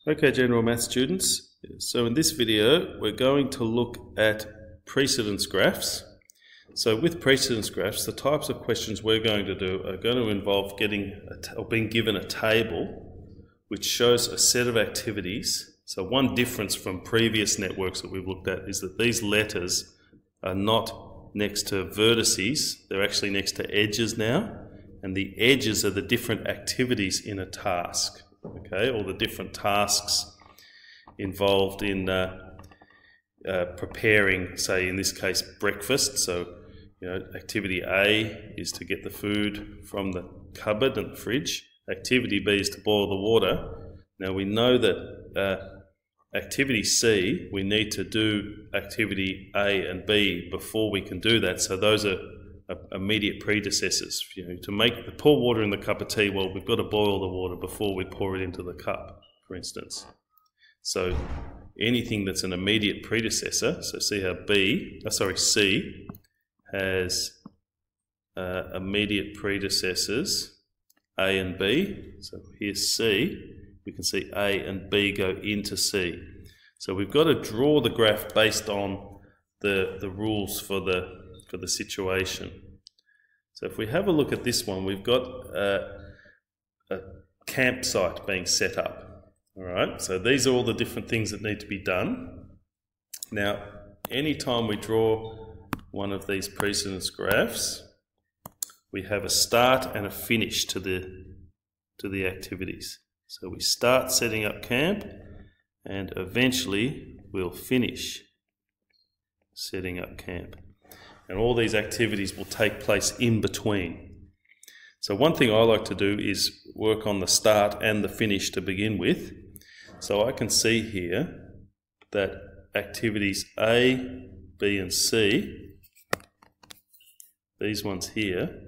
Okay, general math students, so in this video we're going to look at precedence graphs. So with precedence graphs, the types of questions we're going to do are going to involve being given a table which shows a set of activities. So one difference from previous networks that we've looked at is that these letters are not next to vertices, they're actually next to edges now, and the edges are the different activities in a task. Okay, all the different tasks involved in preparing, say in this case, breakfast. So, activity A is to get the food from the cupboard and the fridge. Activity B is to boil the water. Now we know that activity C, we need to do activity A and B before we can do that. So those are immediate predecessors. To pour water in the cup of tea, well, we've got to boil the water before we pour it into the cup, for instance. So anything that's an immediate predecessor, so see how C has immediate predecessors A and B. So here's C. We can see A and B go into C. So we've got to draw the graph based on the rules for the situation. So if we have a look at this one, we've got a campsite being set up. All right, so these are all the different things that need to be done. Now, anytime we draw one of these precedence graphs, we have a start and a finish to the activities. So we start setting up camp, and eventually we'll finish setting up camp. And all these activities will take place in between. So one thing I like to do is work on the start and the finish to begin with. So I can see here that activities A, B and C, these ones here,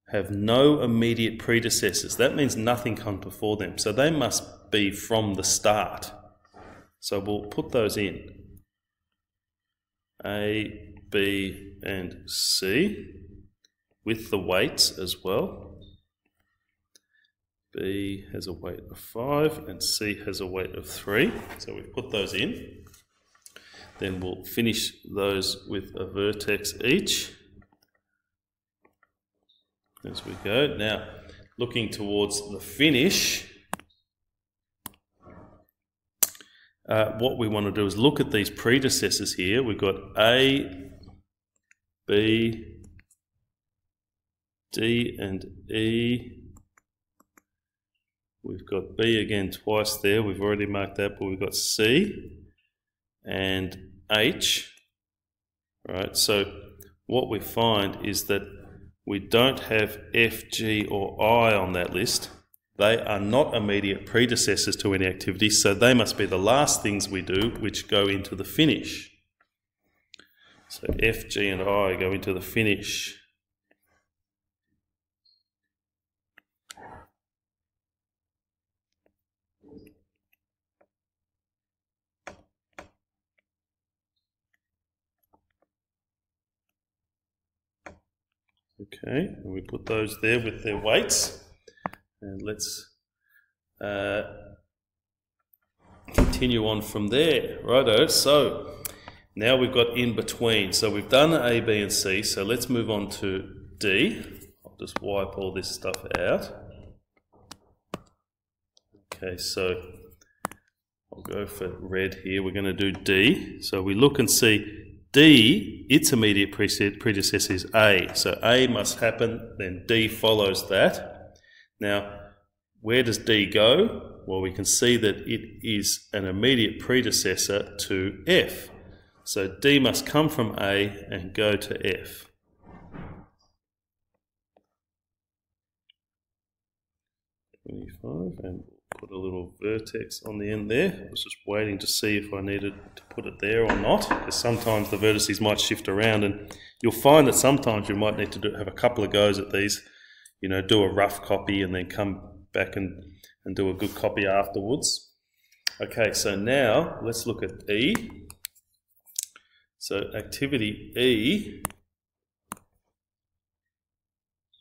have no immediate predecessors. That means nothing comes before them. So they must be from the start. So we'll put those in. A, B and C with the weights as well. B has a weight of 5 and C has a weight of 3. So we put those in. Then we'll finish those with a vertex each as we go. Now, looking towards the finish, what we want to do is look at these predecessors here. We've got A, B, D and E. We've got B again twice there. We've already marked that, but we've got C and H. Right, so what we find is that we don't have F, G or I on that list. They are not immediate predecessors to any activity, so they must be the last things we do which go into the finish. So F, G and I go into the finish. Okay, and we put those there with their weights. And let's continue on from there. Righto, so now we've got in between. So we've done A, B and C, so let's move on to D. I'll just wipe all this stuff out. Okay, so I'll go for red here. We're going to do D. So we look and see D, its immediate predecessor is A. So A must happen, then D follows that. Now, where does D go? Well, we can see that it is an immediate predecessor to F. So D must come from A and go to F. And put a little vertex on the end there. I was just waiting to see if I needed to put it there or not, because sometimes the vertices might shift around, and you'll find that sometimes you might need to have a couple of goes at these, do a rough copy and then come back and do a good copy afterwards. Okay, so now let's look at E. So activity E,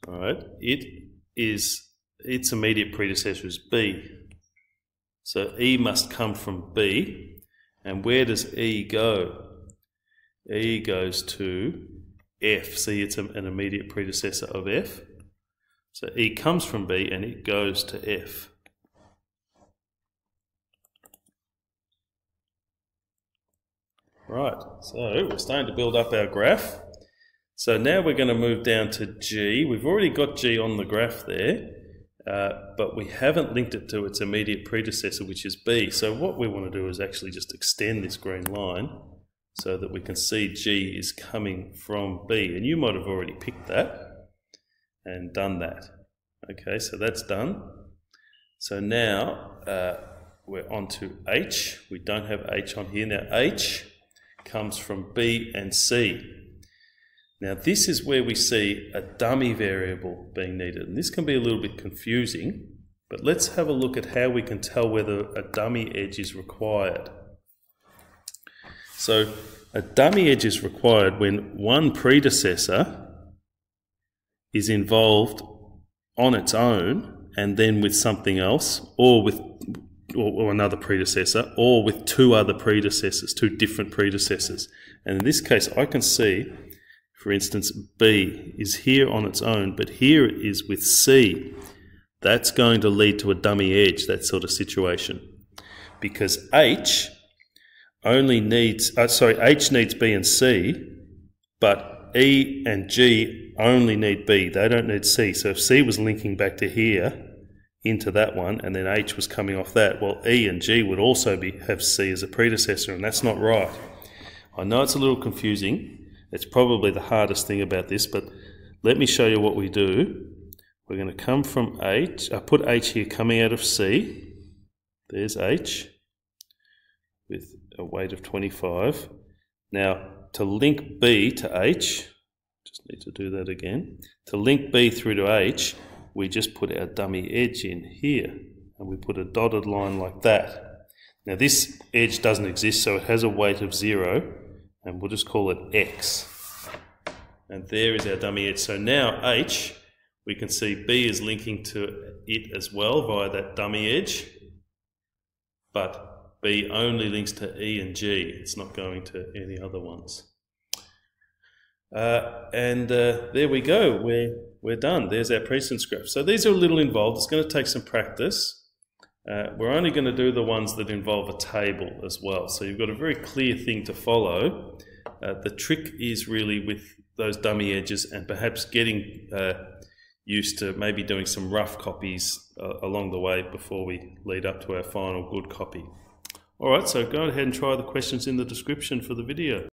all right, its immediate predecessor is B. So E must come from B. And where does E go? E goes to F. See, it's an immediate predecessor of F. So E comes from B and it goes to F. Right, so we're starting to build up our graph. So now we're going to move down to G. We've already got G on the graph there, but we haven't linked it to its immediate predecessor, which is B. So what we want to do is actually just extend this green line so that we can see G is coming from B. And you might have already picked that and done that. Okay, so that's done. So now we're on to H. We don't have H on here. Now H comes from B and C. Now this is where we see a dummy variable being needed. And this can be a little bit confusing, but let's have a look at how we can tell whether a dummy edge is required. So a dummy edge is required when one predecessor is involved on its own and then with something else, or with or another predecessor, or with two other predecessors, two different predecessors. And in this case I can see, for instance, B is here on its own, but here it is with C. That's going to lead to a dummy edge, that sort of situation. Because H only needs, H needs B and C, but E and G only need B. They don't need C. So if C was linking back to here, into that one, and then H was coming off that, well, E and G would also have C as a predecessor, and that's not right. I know it's a little confusing. It's probably the hardest thing about this, but let me show you what we do. We're going to come from H. I put H here coming out of C. There's H with a weight of 25. Now, to link B to H, just need to do that again. To link B through to H, we just put our dummy edge in here, and we put a dotted line like that. Now this edge doesn't exist, so it has a weight of 0, and we'll just call it X. And there is our dummy edge. So now H, we can see B is linking to it as well via that dummy edge, but B only links to E and G. It's not going to any other ones. There we go. We're done. There's our precedence graph. So these are a little involved. It's going to take some practice. We're only going to do the ones that involve a table as well. So you've got a very clear thing to follow. The trick is really with those dummy edges and perhaps getting used to maybe doing some rough copies along the way before we lead up to our final good copy. Alright, so go ahead and try the questions in the description for the video.